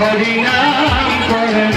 হরিনাম করেন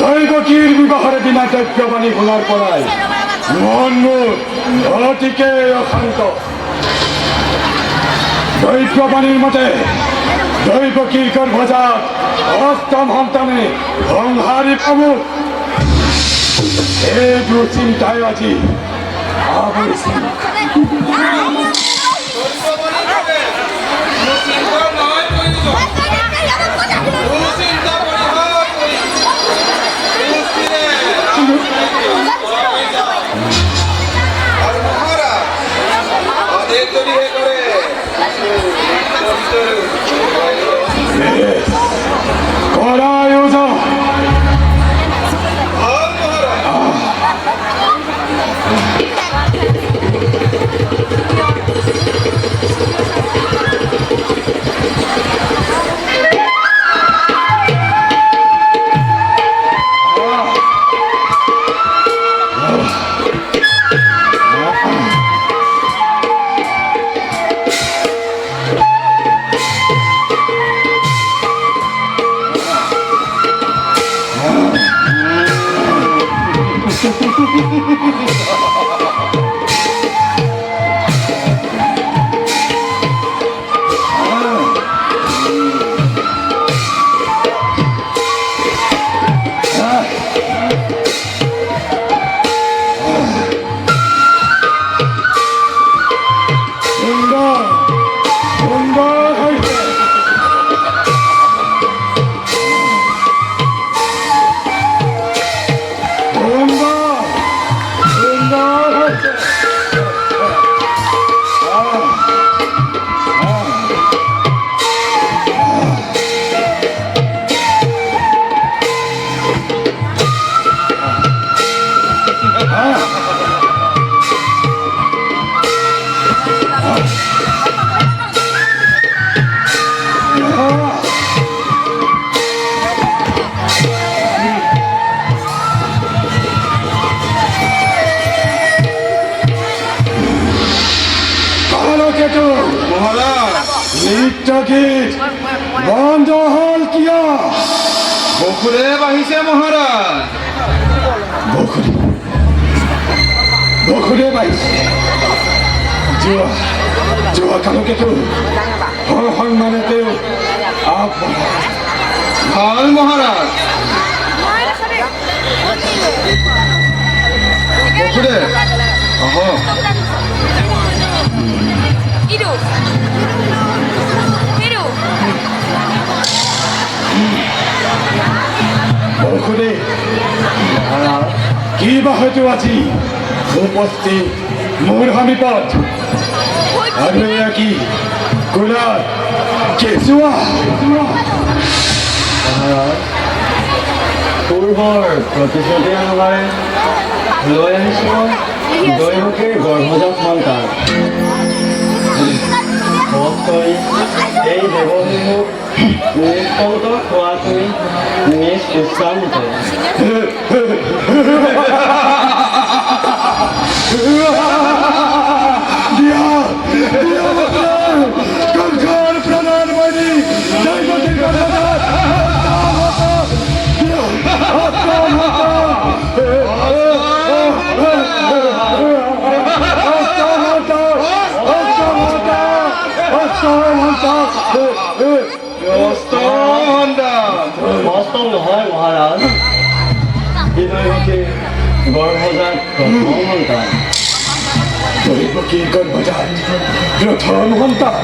দৈবকীর বিবাহের দিনা দৈব্যবাণী শোনার পরাই মন মোৰ অতিকে অশান্ত। দৈব্যবাণীর মতে দৈবকীর গর্ভজাত অষ্টম সন্তানে সংহারী প্রমুখ এই দুশ্চিন্তায় আজি আবৰিছে। বন্ধ হল কিয়? বকুৰে বাঢ়িছে মহাৰাজ। বকুৰে বাঢ়িছে। যোৱা কালকেতো সন্মানে তেওঁ ভাল মহাৰাজ। বকুৰে আহক। বৰষুণে কি বা হয়তো আজি উপস্থিত মোৰ সমীপত আৰু এয়া কি গোলাপ কেঁচুৱা পূৰ্বৰ প্ৰতিশ্ৰুতি অনুসাৰে লৈ আহিছোঁ দৈবকীৰ গৰ্ভজাত সন্তান। বোধকৰি এই দেৱশিশুক নিষ্কন্ত খোৱাটোৱেই নিজ ইচ্ছামতে। বাস্তৱ নহয় মহাৰাজ, ই দৈবকীৰ গৰ্ভজাত প্ৰথম সন্তান। দৈব কিংকর ভজাত প্রথম সন্তান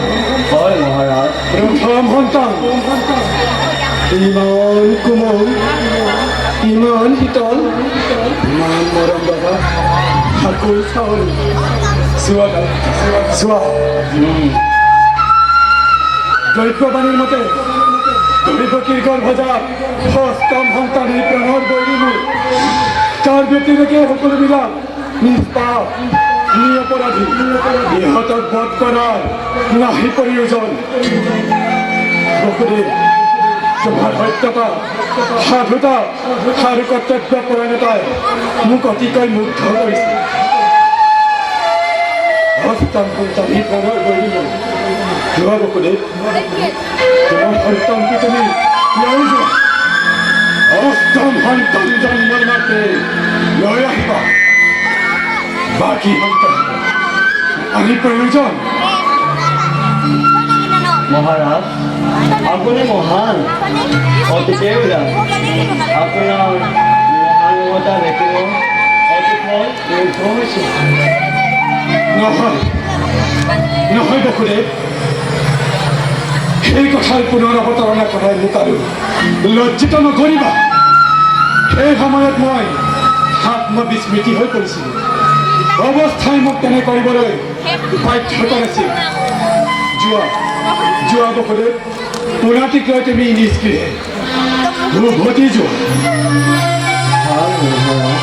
হয় মহাৰাজ প্রথম সন্তান ইমান কোমল ইমান শীতল ইমান মৰম লগা ঠাকুৰ চাউল চোৱা চোৱা দৈব্যবাণীৰ মতে দৈব কিংকর ভজাত অষ্টম সন্তানেই প্ৰাণৰ বৈৰী মোৰ তাৰ ব্যতিৰেকে সকলোবিলাক নিষ্পাপ নিৰপৰাধী ইহঁতক বধ কৰাৰ নাহি প্ৰয়োজন বসুদেৱ তোমাৰ সত্যতা সাধুতা আৰু কৰ্তব্য পৰায়ণতাই মোক অতিকৈ মুগ্ধ কৰিছে অষ্টম সন্তানেই প্ৰাণৰ বৈৰী মোৰ যোৱা বসুদেৱ তোমাৰ সন্তানটো তুমি লৈ যোৱা অষ্টম সন্তান জন্মৰ মাত্ৰে লৈ আহিবা বাকী সন্তান আমি প্ৰয়োজন মহাৰাজ আপুনি মহান অতিকে উদাৰ আপোনাৰ মহানুভৱতা দেখিব অতিশয় মুগ্ধ হৈছোঁ নহয় নহয় বসুদেৱ সেই কথাৰ পুনৰ অৱতাৰণা কৰাই মোক আৰু লজ্জিত নকৰিবা সেই সময়ত মই আত্মবিস্মৃতি হৈ পৰিছিলোঁ অৱস্থাই মোক তেনে কৰিবলৈ বাধ্য কৰাইছিল যোৱা বসুদেৱ পুৰাটিক লৈ তুমি নিষ্ক্ৰিয়ে উভতি যোৱা ভাল মহাৰাজ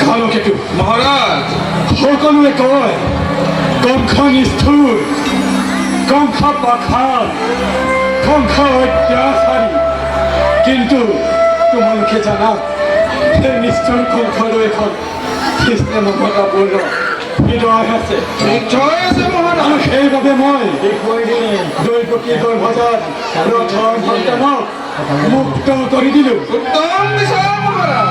কালকেতু মহারাজ সকলোৱে কয় কংস নিষ্ঠুৰ কংস পাখাল কংস অত্যাচাৰী কিন্তু তোমালোকে জানা সেই নিষ্ঠুৰ কংসৰো এখন কৃষ্ণ মমতাপূৰ্ণ হৃদয় আছে নিশ্চয় আছে মহারাজ আৰু সেইবাবে মই দেখুৱাই দিলে দৈব কিংকর ভজাত প্ৰথম সন্তানক মুক্ত কৰি দিলোঁ উত্তম বিষয় মহারাজ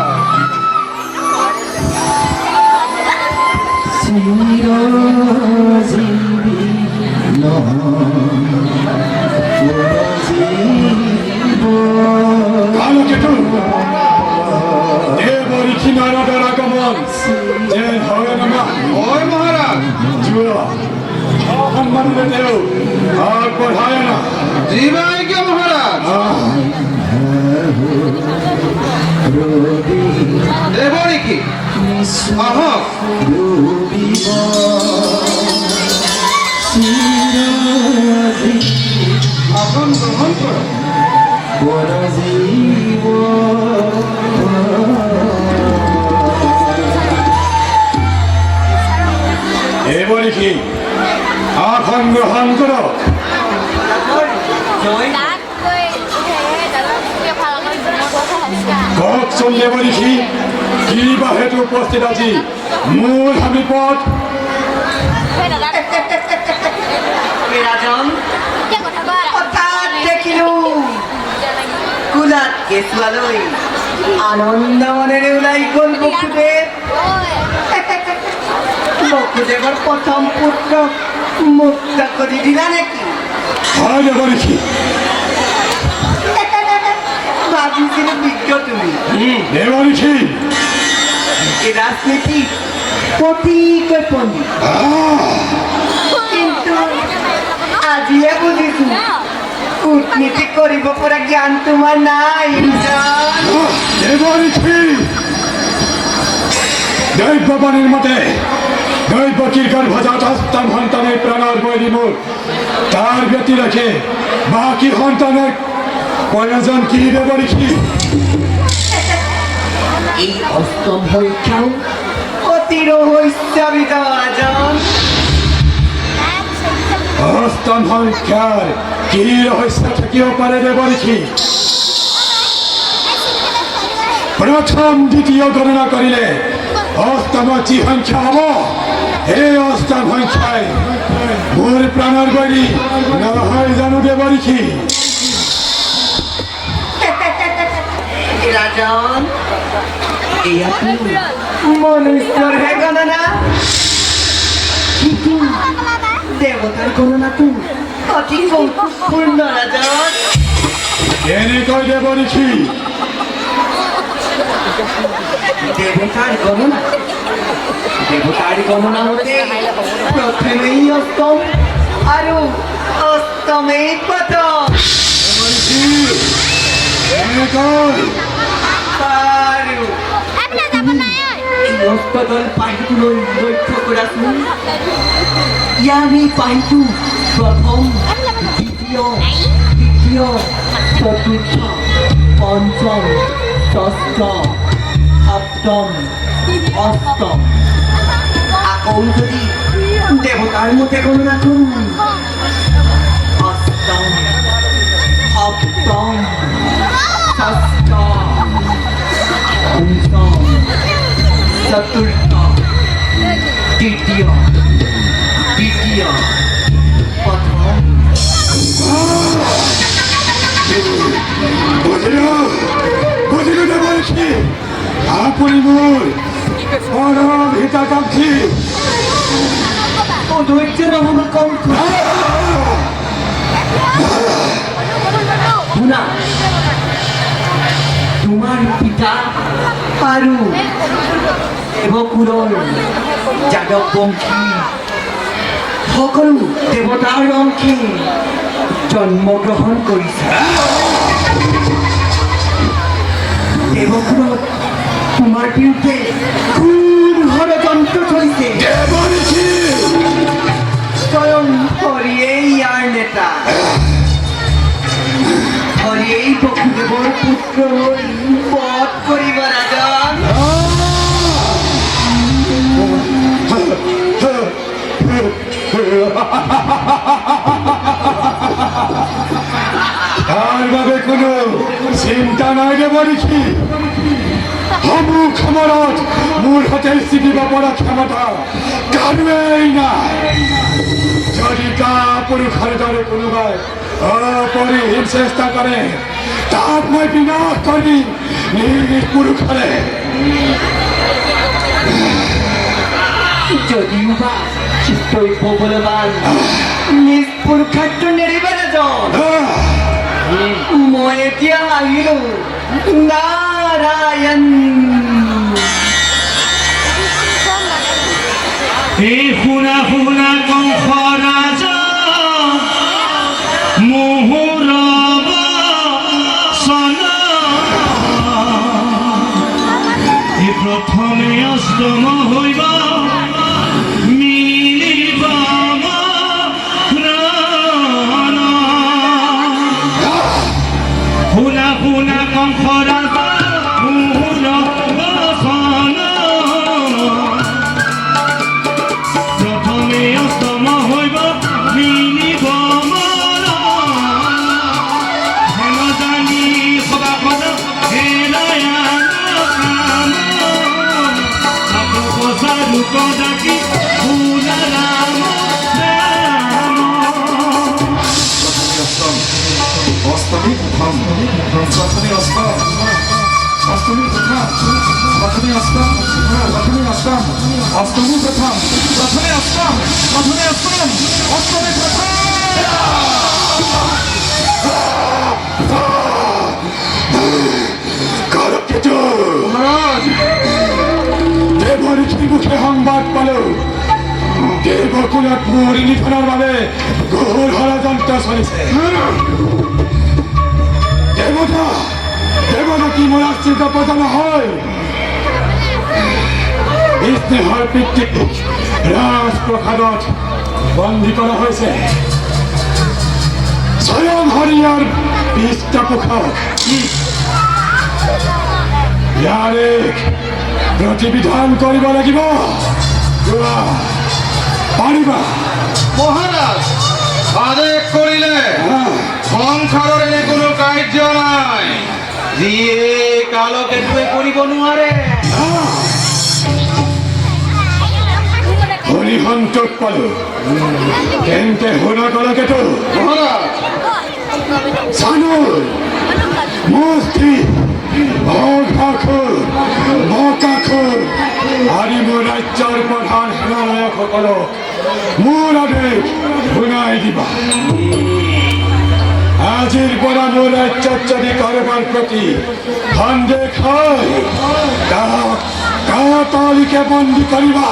কালকেতু দেৱঋষি নাৰদৰ আগমন যেন হয় নমা হয় মহারাজ যোৱা সন্মানৰে তেওঁ আগবঢ়ায় না জীৱাজ্ঞ মহারাজ দেবৰী কি আহক আসন গ্রহণ করো দেৱঋষি আসন গ্ৰহণ কৰক কওকচোন দেৱঋষি কি বা হেতু উপস্থিত আজি মোৰ সমীপত ৰাজন হঠাৎ দেখিলো কুলাত কেঁচুৱালৈ আনন্দ মনেৰে ওলাই গ'ল বসুদেৱ বসুদেৱৰ প্ৰথম পুত্ৰক মুক্ত কৰি দিলা নেকি হয় দেৱঋষি ভাবিছিলো বিজ্ঞ তুমি দেৱঋষি এই ৰাজনীতি অতিকৈ পণ্ডিত কিন্তু আজিহে বুজিছো কূটনীতি কৰিব পৰা জ্ঞান তোমাৰ নাই ৰাজন। দেৱঋষি দৈব্যবাণীৰ মতে দৈব কিংকর ভজাত অষ্টম সন্তানের প্রাণৰ বৈৰী মোৰ তাৰ ব্যতিৰেকে বাকী সন্তানৰ প্ৰয়োজন কি দেৱঋষি এই অষ্টম সংখ্যাও অতি ৰহস্যবিদ ৰাজন। অষ্টম সংখ্যাৰ কি ৰহস্য থাকিব পাৰে দেৱঋষি প্ৰথম দ্বিতীয় গণনা কৰিলে অষ্টমত যি সংখ্যা হ'ব সেই অষ্টম সংখ্যাই মোৰ প্ৰাণৰ বৈৰী নহয় জানো দেৱঋষি ৰাজন এয়াতো মনুষ্যৰহে গণনা কিন্তু দেৱতাৰ গণনাটো অতি কৌতুকপূৰ্ণ ৰাজন। কেনেকৈ দেৱঋষি দেৱতাৰ গণনা হতে প্ৰথমেই অষ্টম আৰু অষ্টমেই প্ৰথম। কেনেকৈ আৰু অষ্টদল পাহিটোলৈ লক্ষ্য কৰাচোন। ইয়াৰ এই পাহিটো প্ৰথম, দ্বিতীয়, তৃতীয়, চতুৰ্থ, পঞ্চম, ষষ্ঠ, সপ্তম, অষ্টম। আকৌ যদি দেৱতাৰ মতে গণনা কৰোঁ, অষ্টম, সপ্তম, ষষ্ঠ, পঞ্চম, চতুৰ্থ, তৃতীয়, দ্বিতীয়, প্ৰথম। বুজিলো দেৱঋষি আপুনি মোৰ পৰম হিতাকাংক্ষী অধৈৰ্য নহ'ব কণ্ঠ। শুনা, তোমাৰ পিতা আৰু দেৱকুলৰ যাদৱ বংশী সকলো দেৱতাৰ অংশী জন্মগ্ৰহণ কৰিছে। দেৱকুলত তোমাৰ বিৰুদ্ধে কোন ষড়যন্ত্ৰ চলিছে? দেৱঋষি স্বয়ং হৰিয়েই ইয়াৰ নেতা। হৰিয়েই বসুদেৱৰ পুত্ৰ হৈ বধ কৰিব ৰাজন। তাৰ বাবে কোনো চিন্তা নাই দেৱঋষি সমুখ সমৰত মোৰ সৈতে চিকিব পৰা ক্ষমতা কাৰোৱেই নাই। যদি কাপুৰুষৰ দৰে কোনোবাই অপৰিহীন চেষ্টা কৰে তাক মই বিনাশ কৰি নিজ পুৰুষৰে যদিও বা দৈৱ বলৱান নিজ পুৰুষাৰ্থ নেৰিব ৰাজন। মই এতিয়া আহিলো নাৰায়ণ। এই শুনা শুনা কংস ৰাজা মোহৰব চনা এই প্ৰথমে অষ্টম হইব মিলিব মৰণ। শুনা শুনা কংস ৰাজা মোহৰব চনা প্ৰথমে অষ্টম হইব মিলিব মৰণ। হেন জানি সদাপদ হেৰায়ান কাম আপসা ৰূপ ডাকি শুনা ৰাম ৰাম। অষ্টমী প্ৰথম প্ৰথমে অষ্টম অষ্টমী প্ৰথম প্ৰথমে অষ্টম প্ৰথমে অষ্টম অষ্টমী প্ৰথম প্ৰথমে অষ্টম প্ৰথমে অষ্টম অষ্টমী প্ৰথম। কৰকেতু মহাৰাজ দেৱঋষিৰ মুখে সংবাদ পালো দেৱকুলত মোৰ নিধনৰ বাবে ঘোৰ ষড়যন্ত্ৰ চলিছে। দেৱতা দেৱজাতি মোৰ আশ্ৰিত প্ৰজা নহয়। স্নেহৰ পিতৃক ৰাজপ্ৰসাদত বন্দী কৰা হৈছে। স্বয়ং হৰিয়াৰ পৃষ্ঠপোষক ইয়াৰে প্ৰতিবিধান কৰিব লাগিব। যোৱা পাৰিবা? মহাৰাজ আদেশ কৰিলে সংসাৰৰ এনে কোনো কাৰ্য নাই যিয়ে কালকেতুৱে কৰিব নোৱাৰে। হৰি সন্তোষ পালো তেন্তে শুনা কৰকেতু মহাৰাজ চানুৰ মুষ্টি অঘাখুৰ বকাখুৰ আদি মোৰ ৰাজ্যৰ প্ৰধান সেনানায়কসকলক মোৰ আদেশ শুনাই দিবা আজিৰ পৰা মোৰ ৰাজ্যত যদি কাৰোবাৰ প্ৰতি সন্দেহ হয় তালিকে বন্দী কৰিবা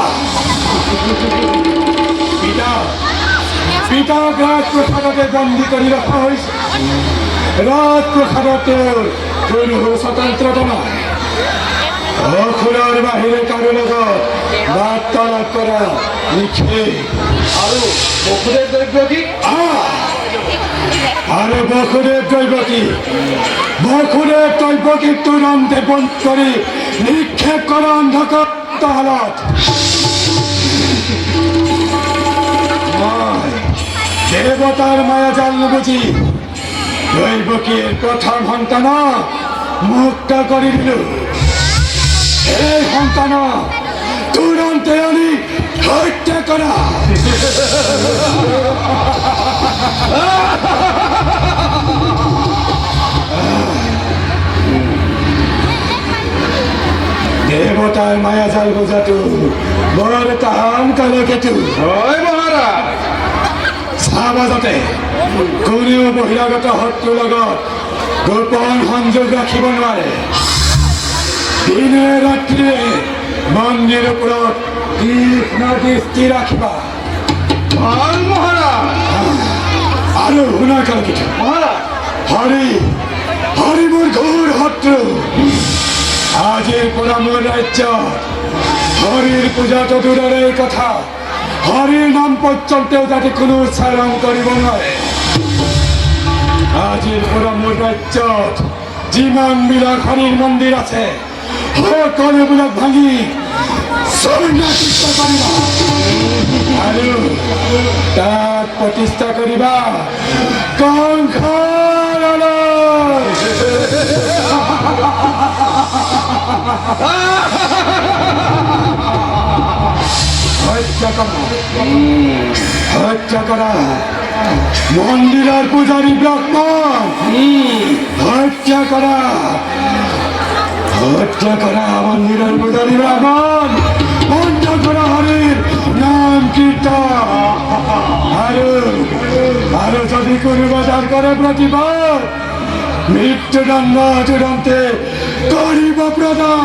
পিতাক ৰাজপ্ৰসাদতে বন্দী কৰি ৰখা হৈছে ৰাজপ্ৰসাদত তেওঁৰ কোনো স্বতন্ত্ৰতা নাই অসুৰৰ বাহিৰে কাৰো লগত বাৰ্তালাপ কৰা নিষেধ আৰু বসুদেৱ দ্ৰব্য কি আরে বসুদেব দৈবকী তুরন্তে বন্ধ করে নিক্ষেপ করা অন্ধকার হালত দেবতার মায়া জাল বুঝি দৈবকীর প্রথম সন্তান মুক্ত করে দিল এই সন্তান তুরন্তে আনি হত্যা করা দেবতার মায়া জাল বোঝাটো বৰ তাহান কালকেতো হয় মহাৰাজ চাবাজতে কোনেও বহিৰাগত শত্ৰুৰ লগত গোপন সংযোগ ৰাখিব নোৱাৰে দিনে ৰাত্ৰিৰে মন্দিৰ ওপৰত তীক্ষ্ণ দৃষ্টি ৰাখিবা ভাল মহাৰাজ আৰু শুনা কালকেতো মহাৰাজ হৰি মোৰ ঘোৰ শত্ৰু আজিৰ পৰা মোৰ ৰাজ্যত হৰিৰ পূজাটো দূৰৰে কথা হৰিৰ নাম পৰ্যন্তও যাতে কোনো উচ্চাৰণ কৰিব নোৱাৰে আজিৰ পৰা মোৰ ৰাজ্যত যিমানবিলাক হৰিৰ মন্দিৰ আছে সকলোবিলাক ভাঙি প্ৰতিষ্ঠা কৰিবা আৰু তাত প্ৰতিষ্ঠা কৰিবা কংসৰ অলয়। হত্যা করা মন্দিরের পূজারী ব্রাহ্মণ হত্যা করা মন্দিরের পূজারী ব্রাহ্মণ বন্ধ করা হরির নাম কীর্তন আরো যদি কোনো বাজার করে প্রতিবাদ মৃত্যুদণ্ড চূড়ান্তে করিব প্রদান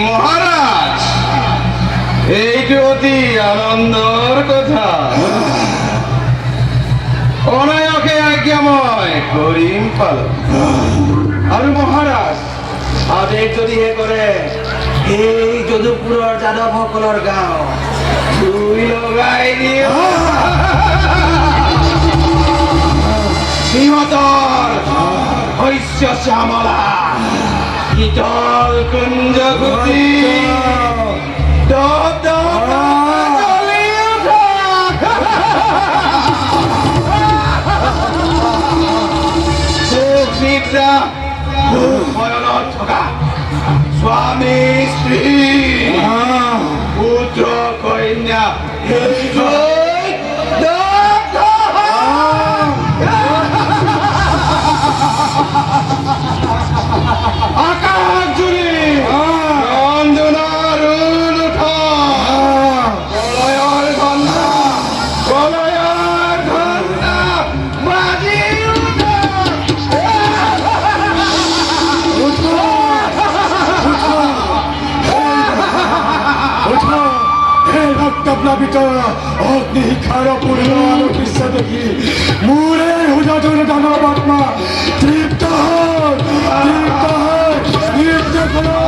মহারাজ এইটো অতি আনন্দৰ কথা অনায়কে আজ্ঞা মই কৰিম পালন আৰু মহাৰাজ আদেশ যদিহে কৰে এই যদুপুৰৰ যাদৱসকলৰ গাঁও জুই লগাই দিওঁ সিহঁতৰ শস্য শ্যামলা শীতল কুঞ্জ গুটি থকা স্বামী স্ত্ৰী পুত্ৰ কন্যা আকাশ জুৰি ৰন্ধনাৰ কলয়ৰ ঘণ্টা বাজি রক্তপ্লাবিত অগ্নিশিখার পূর্ণ আলো দৃশ্য দেখি মোরে হুজাজুর দানব আত্মা তৃপ্ত নৃত্য করো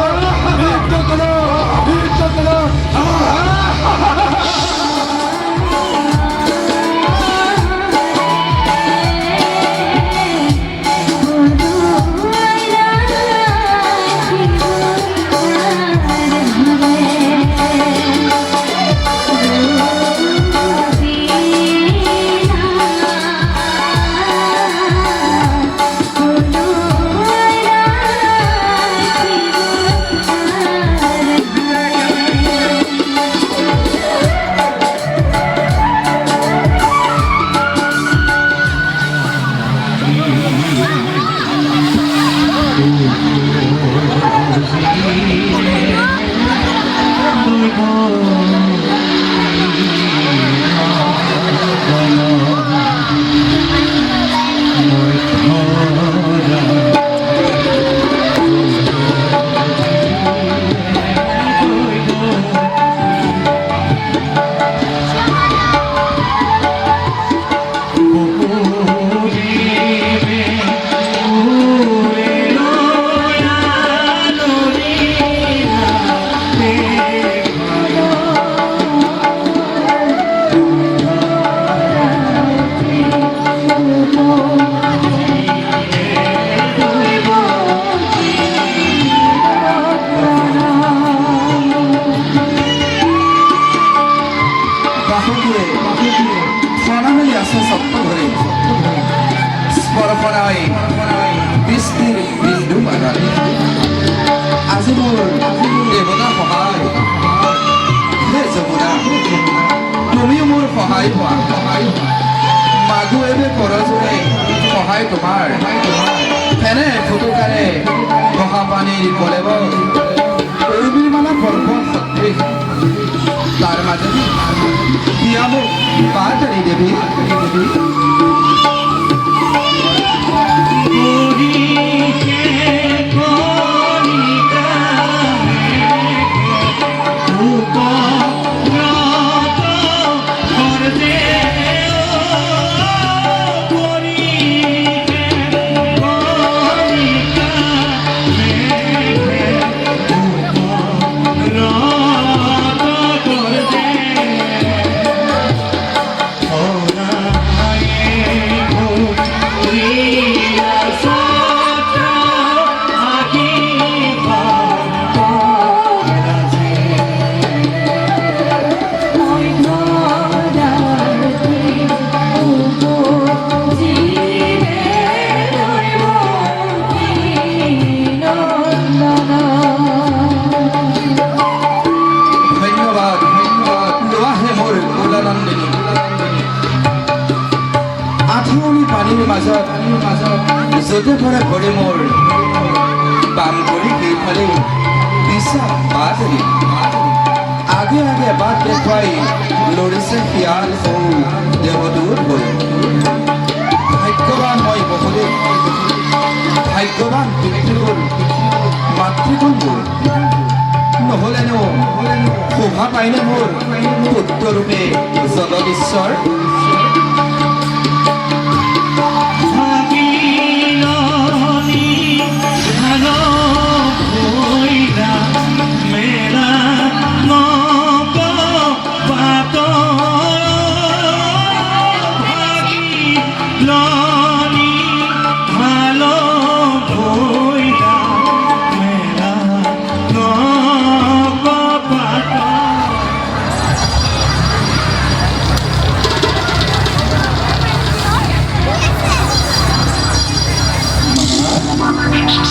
বাহুটিয়ে প্ৰণালী আছে সপ্ত ধৰে স্পৰ্শৰাই বৃষ্টিৰ বিন্দু মাগালে আজি মোৰ দেৱতা সহায় হে যমুনা তুমিও মোৰ সহায় হোৱা মাঘু এবে কৰজোৰে সহায় তোমাৰ ফেনে ফুটুকাৰে বহা পানীৰ কলেব উৰ্মিমালা পৰ্বত সদৃশ তার মাঝে দিয়া মোক বাটারি দেবী পানীৰ মাজত য'তে পৰে ভৰি মোৰ বাম কৰি সেইফালে দিছা বাটৰি আগে আগে বাট দেখুৱাই লৰিছে শিয়াল সৌ দেৱদূত হৈ ভাগ্যৱান মই বহুদেৱ ভাগ্যৱান পিতৃবোৰ মাতৃকুলবোৰ নহ'লেনো শোভা পাইনে মোৰ পুত্ৰৰূপে জগদীশ্বৰ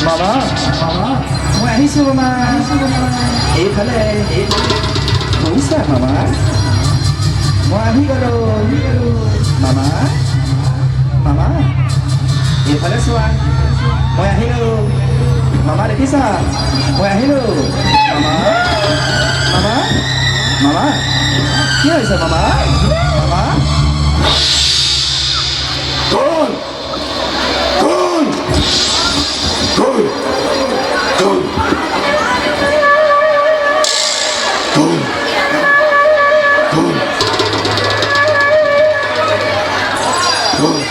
মামা মই আহিছোঁ মামা এইফালে শুনিছা মামা মই আহি গ'লোঁ মামা মামা এইফালে চোৱা মই আহিলোঁ মামা দেখিছা মই আহিলোঁ মামা মামা মামা কি হৈছে মামা মামা কোন কোন কোন কোন কোন কোন কোন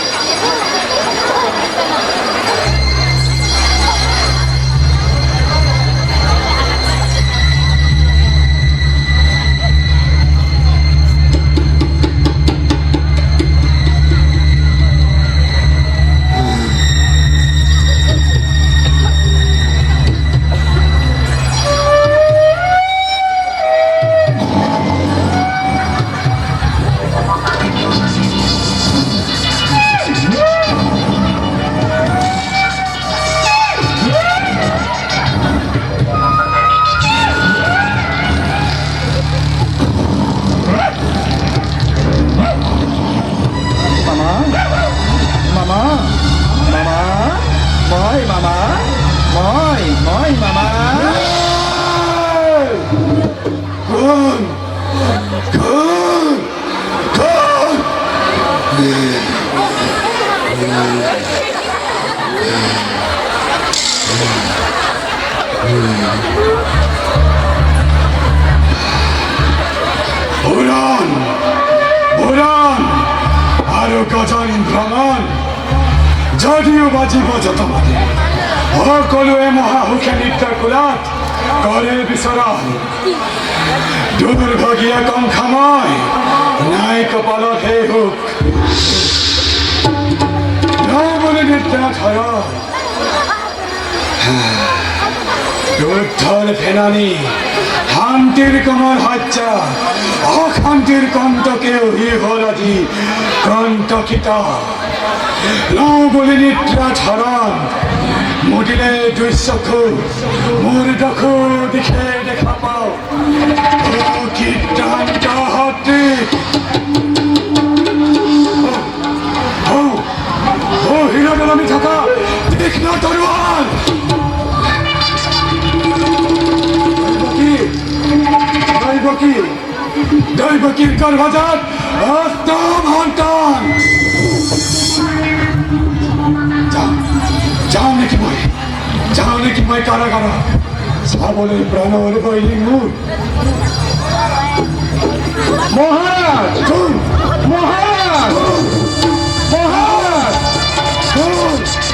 যদিও বাজিব যতমানে সকলোৱে মহাসুখে নৃত্যৰ কোলাত কৰে বিচৰা দুৰ্ভগীয়া কংখাময় নাই কপালত সেই সুখ নবলে নিদ্ৰা ধৰ যুদ্ধৰ ফেনানি শান্তিৰ কমল সজ্জা অশান্তিৰ কণ্টকেও হি হ'ল আজি কণ্টকিত লওঁ বুলি নিদ্ৰা ধৰণ মুদিলে দুই চকু মোৰ চকু দিশে দেখা পাওঁ কীৰ্তন্ত সতী হীৰদলমি থকা তীক্ষ্ণ তৰোৱাল দৈবকীৰ গৰ্ভজাত অষ্টম সন্তান যাওঁ নেকি মই কাৰাগাৰত চাবলৈ প্ৰাণৰ বৈলী মোৰ মহারাজ কোন মহারাজ মহারাজ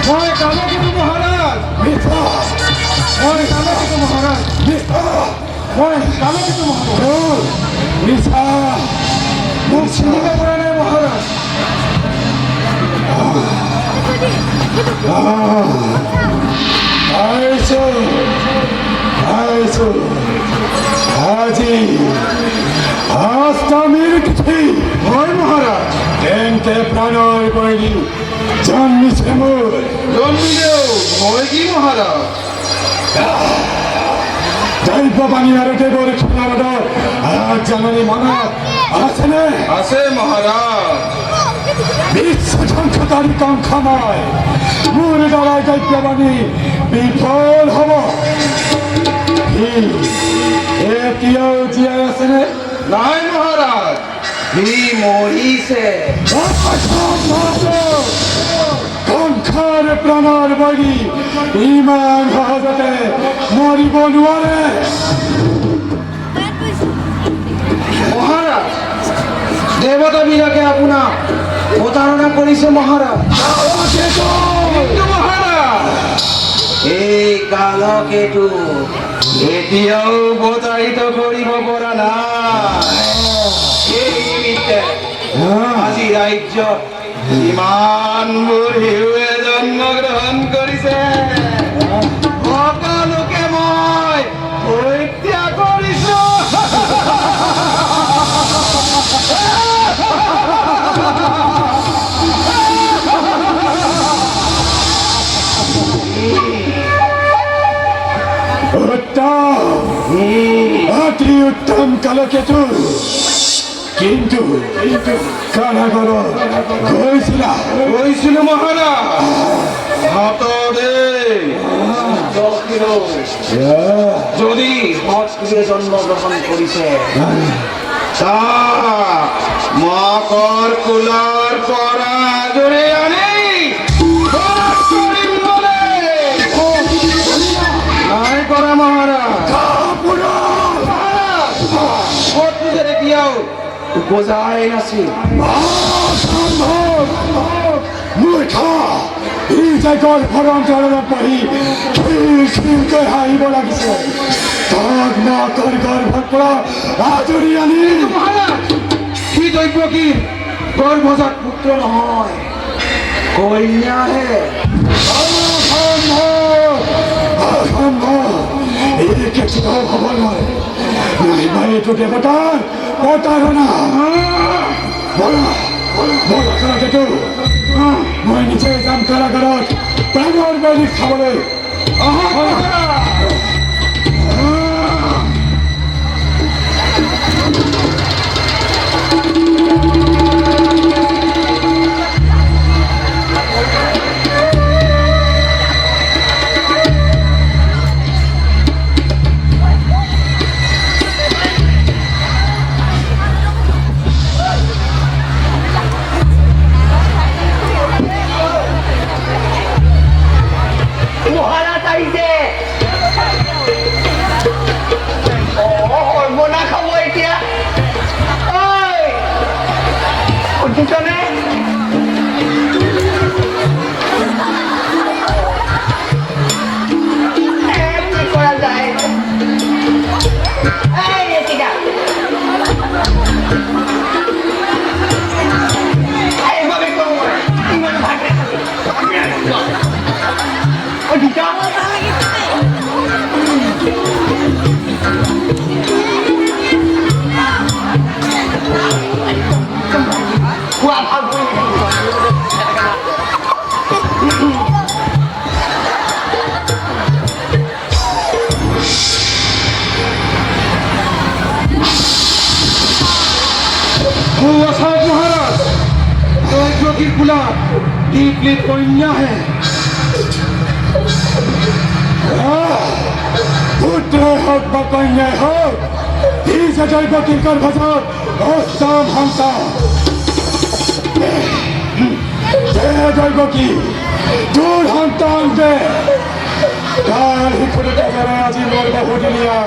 মই কামকেতু মহারাজ মিথ্যা মই কামকেতু মহারাজ মিথ্যা মই কামকেতু মহারাজ মিথ্যা মোক চিনিব পৰা নাই মহারাজ আইছো আজি অষ্টমীৰ তিথি হয় মহারাজ তেন্তে প্ৰাণৰ বৈলী জন্মিছে মোৰ জন্মিলেও মই কি মহারাজ দৈৱবাণী আৰু দেৱৰ ক্ষণাৰদৰ জাননী মনত আছেনে আছে মহারাজ বিশ্বধ্বংসকাৰী কংখাময় মোৰ দ্বাৰাই দৈৱবাণী বিফল হ'ব সি এতিয়াও জীয়াই আছেনে নাই মহারাজ হি মৰিছে কংখাৰ প্ৰাণৰ বলি ইমান সহজতে মৰিব নোৱাৰে মহারাজ দেৱতাবিলাকে আপোনাক প্ৰতাৰণা কৰিছে মহারাজ কিন্তু মহারাজ এই কালকেতু এতিয়াও প্ৰতাৰিত কৰিব পৰা নাই এই নিমিত্তে আজি ৰাজ্যত ইমানবোৰ শিশুৱে জন্মগ্ৰহণ কৰিছে সকলোকে মই হত্যা কৰিছো অতি উত্তম কালকেতু কিন্তু কাৰাগাৰত গৈছিলো মহাৰাজ হাতৰে যদি সৎকৃয়ে জন্মগ্ৰহণ কৰিছে তাক মকৰ কুলৰ পৰা আজৰি আনি বধ কৰিম বোলে। নাই কৰা মহাৰাজ সৎকৃয়ে এতিয়াও উপজাই নাছিল মূৰ্খা ই যে গৰ্ভৰ অন্তৰত পঢ়ি খিলকৈ হাঁহিব লাগিছে তাক মাকৰ গৰ্ভৰ পৰা আজৰি আনি সি দ্ৰব্য কি গৰ্ভজাত পুত্ৰ নহয় কন্যাহে এই কেতিয়াও হ'ব নোৱাৰে নাইবা এইটো দেৱতাৰ প্ৰতাৰণা মই নিজে যাম কাৰাগাৰত প্ৰাণৰ বলি খাবলৈ মহারাজ আহিছে हुआ साहब महाराज दैत्यों की कुला दीपली कन्या है পুত্র হোক বা কন্যাই হোক এই যে জৈবকীর গর্ভজাত অষ্টম সন্তান জৈবকী দূর সন্তান দে তার হিকুরে যারা আজি মোর বহুদিনিয়া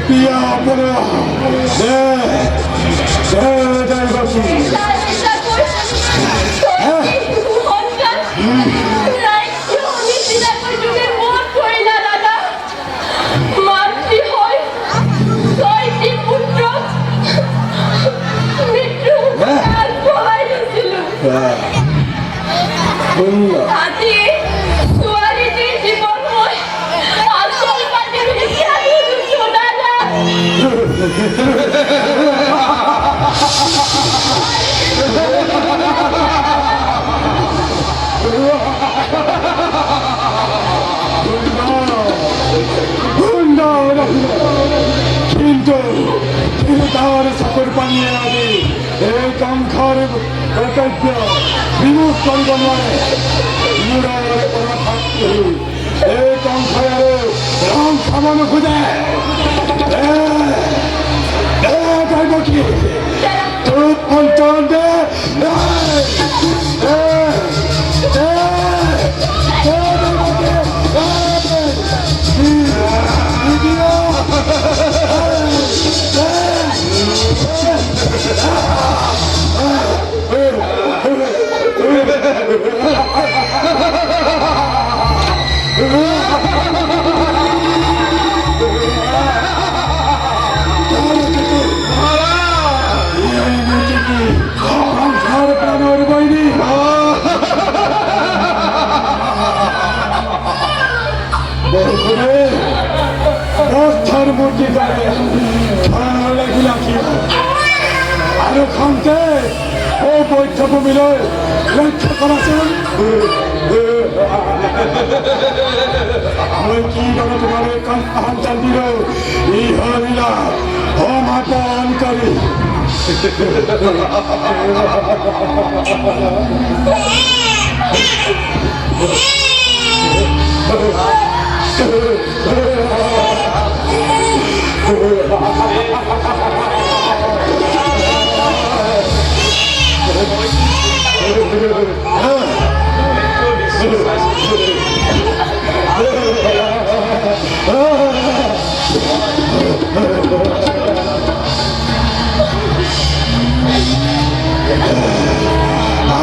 পিয়া পড়া দে জৈবকী কিন্তু তার সকল পানীয় আদি এই কাংখার কর্তব্য বিমুখ কৰিব নোৱাৰে মূৰৰ পৰা থাকি এই কাংখাৰে ৰং খাব নোখোজে কি তোৰ সন্তান দে রাস্তার মূর্তি করে আরো খানকে ও বৈঠভূমিলৈ লক্ষ্য কৰাচোন মই কি দৰে তোমাৰ সন্তান দিল ইহলীলা সমাপন কৰি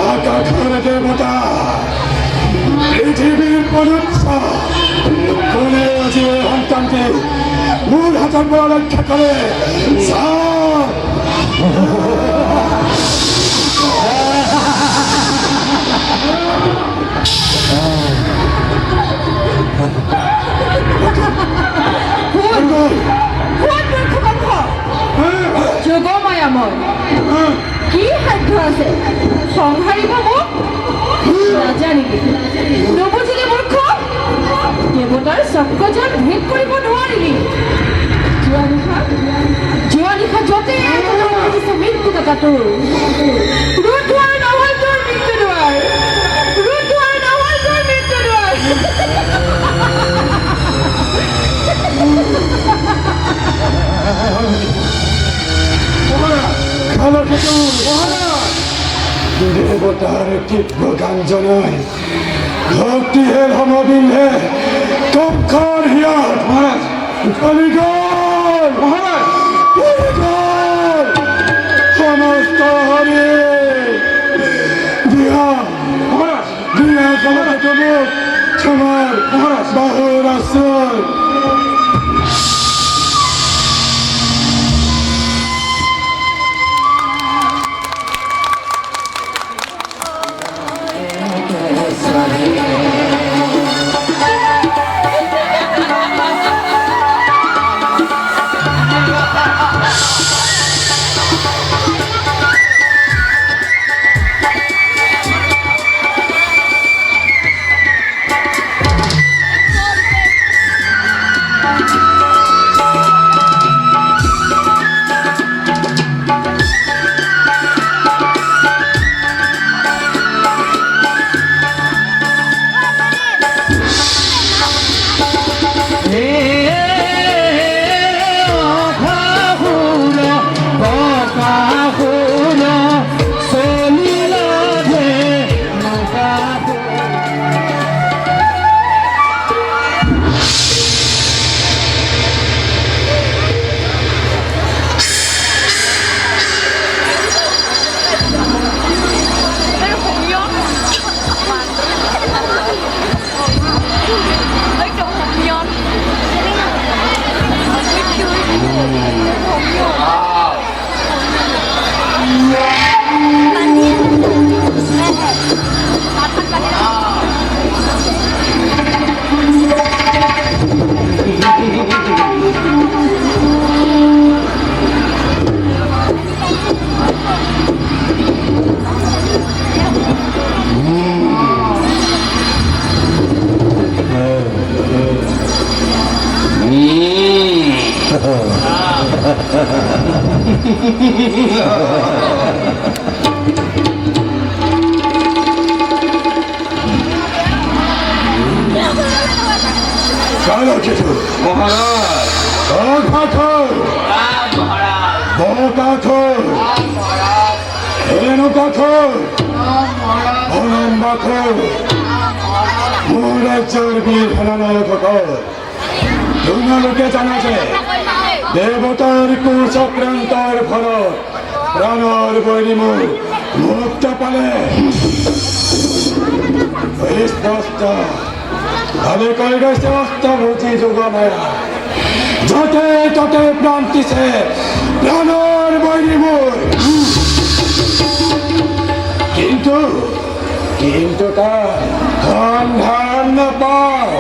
আকাশের দেবতা পৃথিবীর মনুষ্য কোনে আছে সন্তানকে মূল হাতের বড় রক্ষা করে যোগমায়াময় কি সাধ্য আছে সংহাৰিব মোক নাজানিবি নবুজিলে মূৰ্খ দেৱতাৰ চক্ৰজাল ভেদ কৰিব নোৱাৰিলি যোৱা নিশা য'তে মৃত্যু কথা তোৰ ৰোধ দুৱাৰ নহয় তোৰ মৃত্যু দুৱাৰ ৰোধ দুৱাৰ নহয় তোৰ মৃত্যু দুৱাৰ দেবতার তীব্র গাঞ্জনায় ভক্তিহের সমবিন্ধে তক্ষর হিয়াত মহারাজ কলিগল মহারাজ কলিগল সমস্ত হরে দিয়া মহারাজ দিয়া সমস্ত মুখ क्षमार মহারাজ বাহুর আশ্রয় কালো কিছু মহারাজ কাঠর বড় কাঠর এলেনো কাঠর অনম বাখর মোরাজ্যের বীর হেলানায়ক কর লোকে জানা যায় দেবতার কুচক্রান্তর ভরত প্রাণর বৈরিমুখ মুক্ত পালে স্পষ্ট ভাবে করে গেছে অস্তভূতি যোগমায়া যতে ততে প্রান্তিছে প্রাণর বৈরিমুখ কিন্তু কিন্তু তার ধান ধান না পাও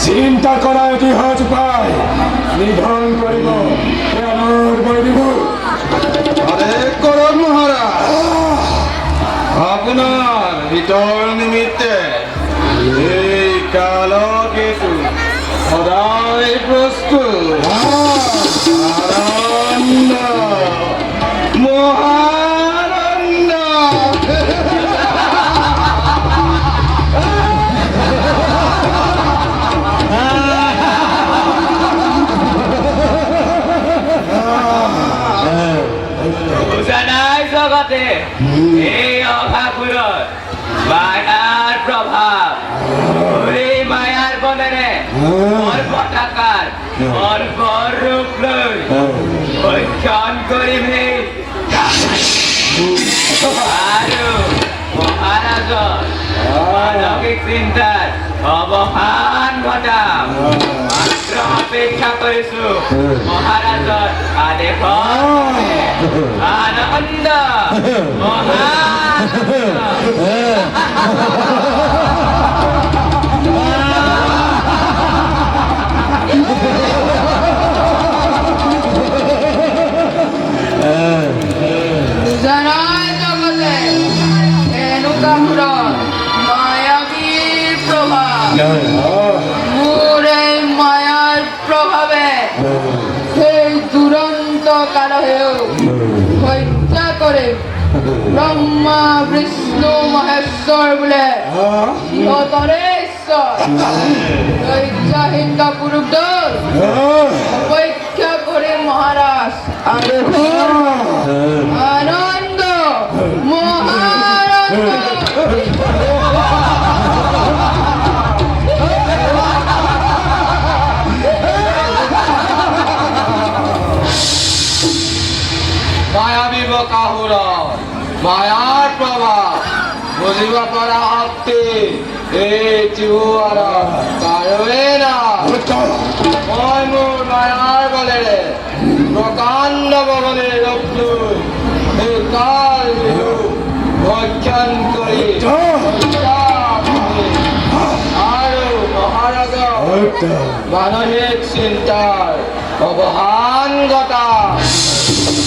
চিন্তা করা ইতিহাস পায় নিধন করিব প্রাণর বৈরিমুখ আরে করণ মহারাজ আপনার ভিতর নিমিত্তে এই কালো কেতু সদাই প্রস্তুত আনন্দ মহানন্দ জানাই জগতে এই অভাপুরত মায়ার প্রভাব এই মায়ার বনেৰে পতাকাৰ ৰূপ লৈ ভক্ষণ কৰিমহি আৰু মহাৰাজৰ মানসিক চিন্তাত অৱসান ঘটাম মাত্ৰ অপেক্ষা কৰিছো মহাৰাজৰ আদেশৰ আনন্দ জানাই জগতে এনেকুৱা সুৰত মায়াবীৰ প্ৰভাৱ মোৰ এই মায়াৰ প্ৰভাৱে সেই দুৰন্ত কালহেও হত্যা কৰে ব্ৰহ্মা বিষ্ণু মহেশ্বৰ বোলে সিহঁতৰে ঈশ্বৰ দৈৰ্যহীন পুৰুষদল অপেক্ষা কৰে মহাৰাজ আৰু আনন্দ মহানন্দ মায়াবী বকাসুৰ মায়াৰ প্ৰভাৱ বুজিব পৰা শক্তি এই ত্ৰিভুৱন কাৰোৱে নাই মই মোৰ মায়াৰ বলেৰে প্ৰকাণ্ড বগনে ৰূপ লৈ এই কাল বিহু ভক্ষণ কৰি আৰু মহাৰাজৰ মানসিক চিন্তাৰ অৱসান ঘটা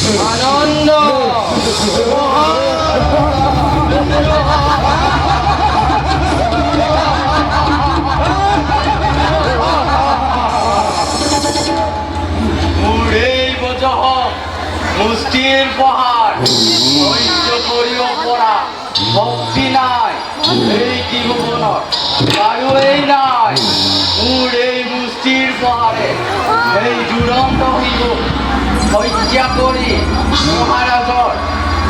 আনন্দ মোৰ এই বজহ মুষ্টিৰ পাহাৰ সহ্য কৰিব পৰা শক্তি নাই এই ত্ৰিভুৱনত কাৰোৱেই নাই মোৰ এই মুষ্টিৰ পাহাৰে এই দুৰন্ত শিশুক হত্যা কৰি মহাৰাজৰ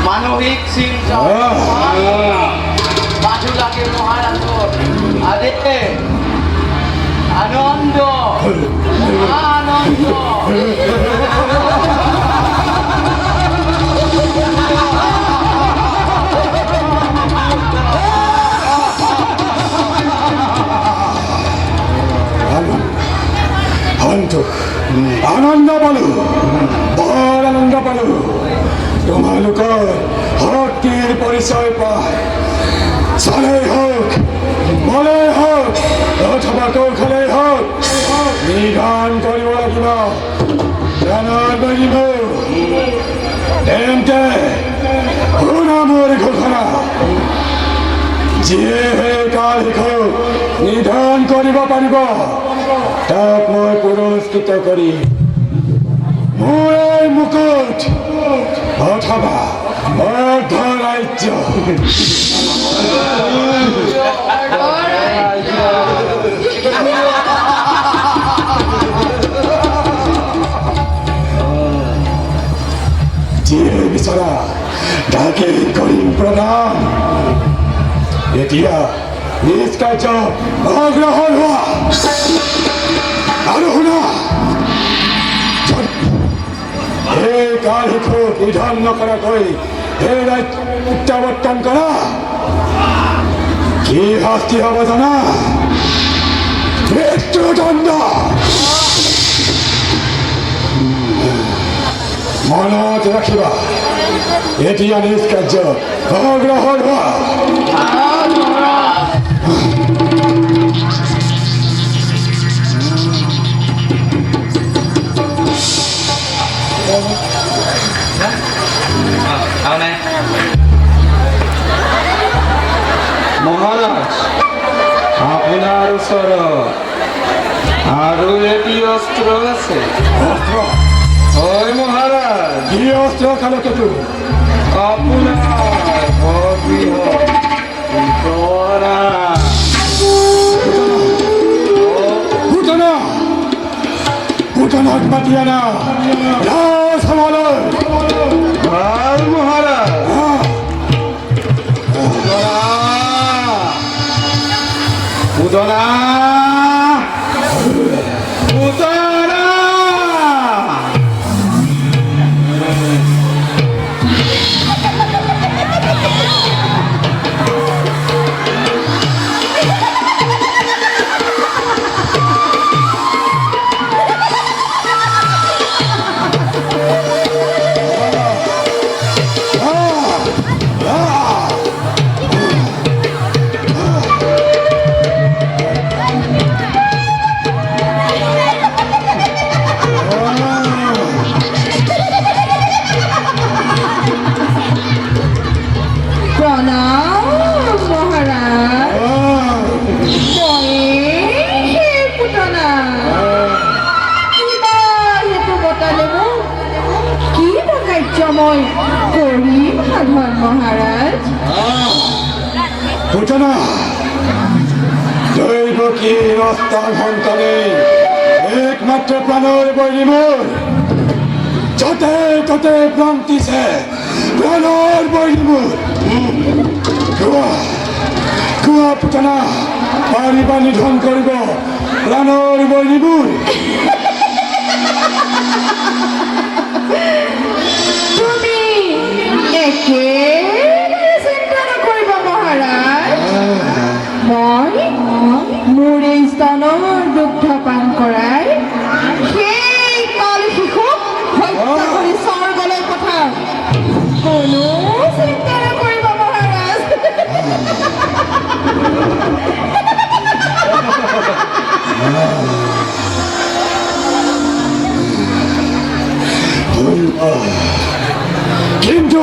মানসিক চিন্তা বাজু লাগে মহাৰাজৰ আদেশে আনন্দ আনন্দ আনন্দ পালো বৰ আনন্দ পালো তোমালোকৰ শক্তিৰ পৰিচয় পায় চালেই হওক বলেই হওক অথবা কৌশলেই হওক নিধন কৰিব লাগিব প্ৰাণৰ বলিব তেন্তে শুনা মোৰ ঘোষণা যিয়ে সেই কাল শিশু নিধন কৰিব পাৰিব তাক মই পুৰস্কৃত কৰি মোৰ এই মুকুট অথবা অৰ্ধৰাজ্য যিয়ে বিচৰা তাকে কৰিম প্ৰদান এতিয়া নিজ কাৰ্য অগ্ৰসৰ হোৱা আৰু শুনা এই কাল শিশুক নিধন নকৰাকৈ এই ৰাজ্য প্ৰত্যাৱৰ্তন কৰা কি শাস্তি হ'ব জানা মৃত্যুদণ্ড মনত ৰাখিবা এতিয়া নিজ কাৰ্য অগ্ৰসৰ হোৱা মহারাজ আপনার ওচৰত আৰু এটি অস্ত্ৰ আছে অস্ত্ৰ হয় মহারাজ কি অস্ত্ৰ কালকেতু আপোনাৰ ভগৃহ পুতনা পুতনা পুতনাক মাতি আনা ৰাজসভালৈ ভাল মহারাজ পুতনা পুতনা প্ৰণাম মহাৰাজ মই সেই পুতনা কিবা সেইটো বটালে মোক কি কাৰ্য মই কৰিম সাধন মহাৰাজ পুতনা দৈৱকী ৰস্তাৰ সন্তানে একমাত্ৰ প্ৰাণৰ বলি মোৰ য'তে ত'তে প্ৰান্তিছে প্ৰাণৰ বলি মোৰ কোৱা পুতনা পাৰিবা নিধন কৰিব প্ৰাণৰ বলি মোৰ তুমি একেবাৰে চিন্তা নকৰিবা মহাৰাজ মই মোৰ এই স্তনৰ দুগ্ধ পান কৰাই সেই কাল শিশুক হত্যা কৰি স্বৰ্গলৈ পঠাম কোনো চিন্তা নকৰিবা মহাৰাজ কিন্তু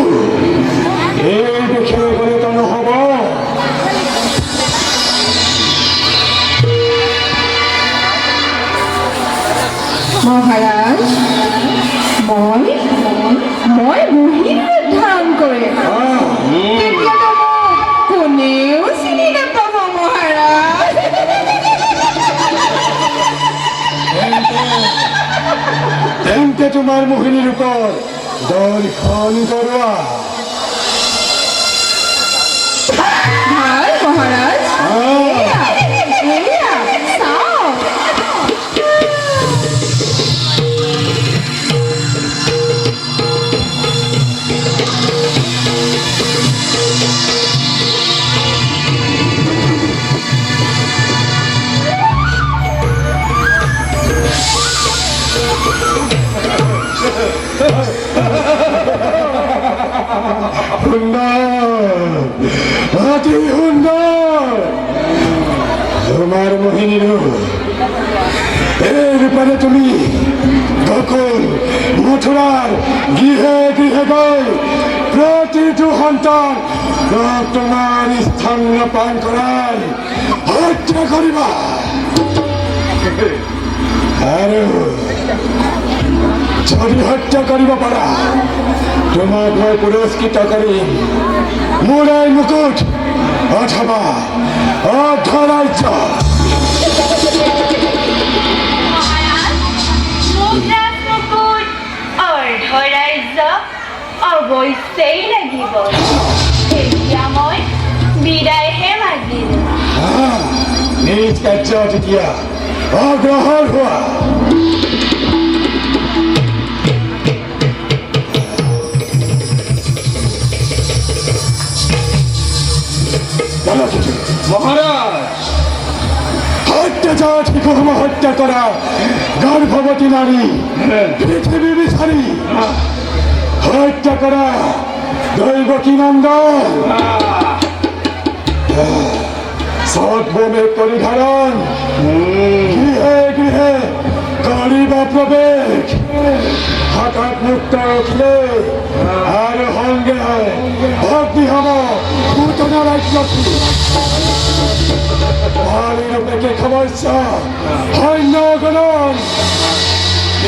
এই দেখিলে গ'লেতো নহ'ব মহাৰাজ মই মহিমা ধাৰণ কৰিম তেতিয়াতো মোক কোনেও চিনি নাপাব মহাৰাজ তেন্তে তোমাৰ মোহিনীৰ ওপৰত দৰ্শন কৰোৱা ভাল মহাৰাজ এয়া চাওক সুন্দৰ অতি সুন্দৰ তোমাৰ মোহিনী ৰূপ এই ৰূপেৰে তুমি গকুল মথুৰাৰ গৃহে গৃহে গৈ প্ৰতিটো সন্তান তোমাৰ স্থান পান কৰাই হত্যা কৰিবা আৰু যদি হত্যা কৰিব পাৰা তোমাক মই পুৰস্কৃত কৰিম মোৰ এই মুকুট অথবা অৰ্ধৰাজ্য মুকুট অৰ্ধৰাজ্য অৱশ্যেই লাগিব এতিয়া মই বিদায়হে মাগিলোঁ নিজ কাৰ্য তেতিয়া অগ্ৰসৰ হোৱা মহারাজ অত্যাচার শিশুসম হত্যা কৰা গৰ্ভৱতী নাৰী পৃথিৱী বিচাৰি হত্যা কৰা দৈৱকী নন্দন সৎ বোমে পৰিধাৰণ গৃহে গৃহে কৰিবা প্ৰৱেশ হাতত মুক্ত ৰখিলে আৰু সংগে ভক্তি হ'ব পুতনা ৰাজ্যটি ভালৰূপে সমস্যা সৈন্যগণন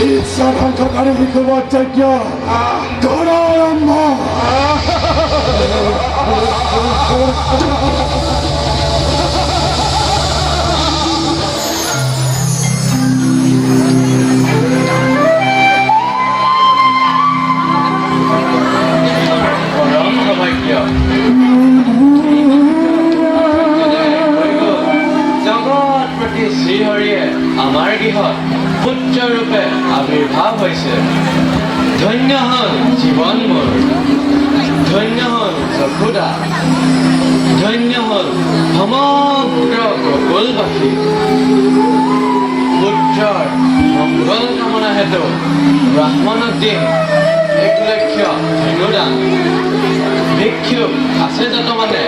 ইচ্ছা ধ্বংসকাৰী শিশুবধ যজ্ঞ কৰা আৰম্ভ পৰম সৌভাগ্য জগত প্ৰতি শ্ৰীহৰিয়ে আমাৰ গৃহত পুত্ৰৰূপে আৱিৰ্ভাৱ হৈছে ধন্য হ'ল জীৱন মোৰ ধন্য হ'ল যশোদা ধন্য হ'ল সমগ্ৰ গোকুলবাসী পুত্ৰৰ মংগল কামনা হেতু ব্ৰাহ্মণক দিম 1 লক্ষ ধনুদান ভিক্ষুক আছে যত মানে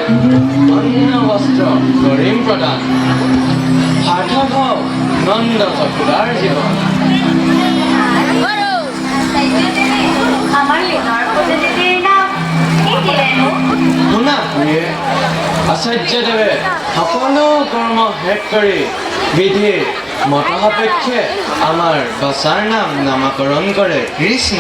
অন্ন বস্ত্ৰ কৰিম প্ৰদান সাৰ্থক হওক নন্দ যশোদাৰ জীৱন আমাৰ লিঙৰ পদ্ধতিৰ নাম কি দিলেনো শুনা খুৰীয়ে আচাৰ্যদেৱে সকলো কৰ্ম শেষ কৰি বিধিৰ মত সাপেক্ষে আমাৰ বাচাৰ নাম নামাকৰণ কৰে কৃষ্ণ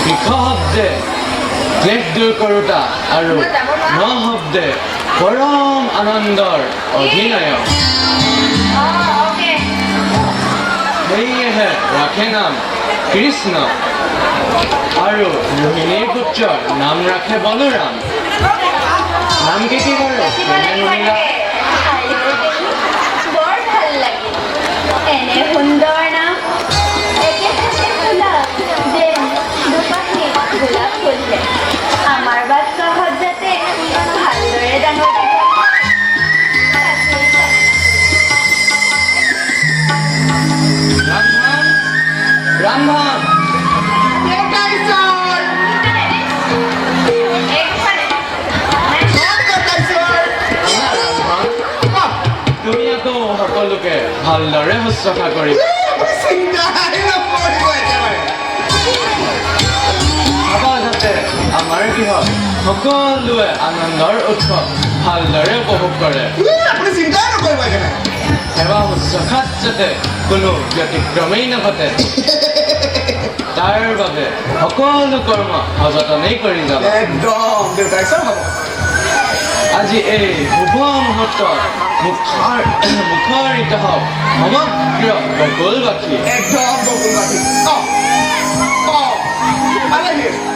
কৃষ শব্দে ক্লেশ দূৰ কৰোতা আৰু ন শব্দে পৰম আনন্দৰ অধিনায়ক সেয়েহে ৰাখে নাম কৃষ্ণ আৰু মোহিনীৰ পুত্ৰৰ নাম ৰাখে বলোৰাম নাম কি বাৰু বৰ ভাল লাগিল এনে সুন্দৰ নাম একে থাকে গোলাপ যেন দুপাশে গোলাপ ফুলছে আমাৰ বাচ্চাহঁত যাতে ভালদৰে ডাঙৰ ৰামধন ৰামধন তুমি আকৌ সকলোকে ভালদৰে শুশ্ৰূষা কৰিবা চাবা যাতে আমাৰ গৃহত সকলোৱে আনন্দৰ উৎসৱ ভালদৰে উপভোগ কৰে সেৱা শুশ্ৰূষাত যাতে কোনো ব্যতিক্ৰমেই নঘটে তাৰ বাবে সকলো কৰ্ম সযতনেই কৰি যাব একদম দেউতাই চব হ'ব আজি এই শুভ মুহূৰ্তত মুখৰিত হওক সমগ্ৰ গোকুলবাসী একদম বকুলবাসী ভাল লাগিল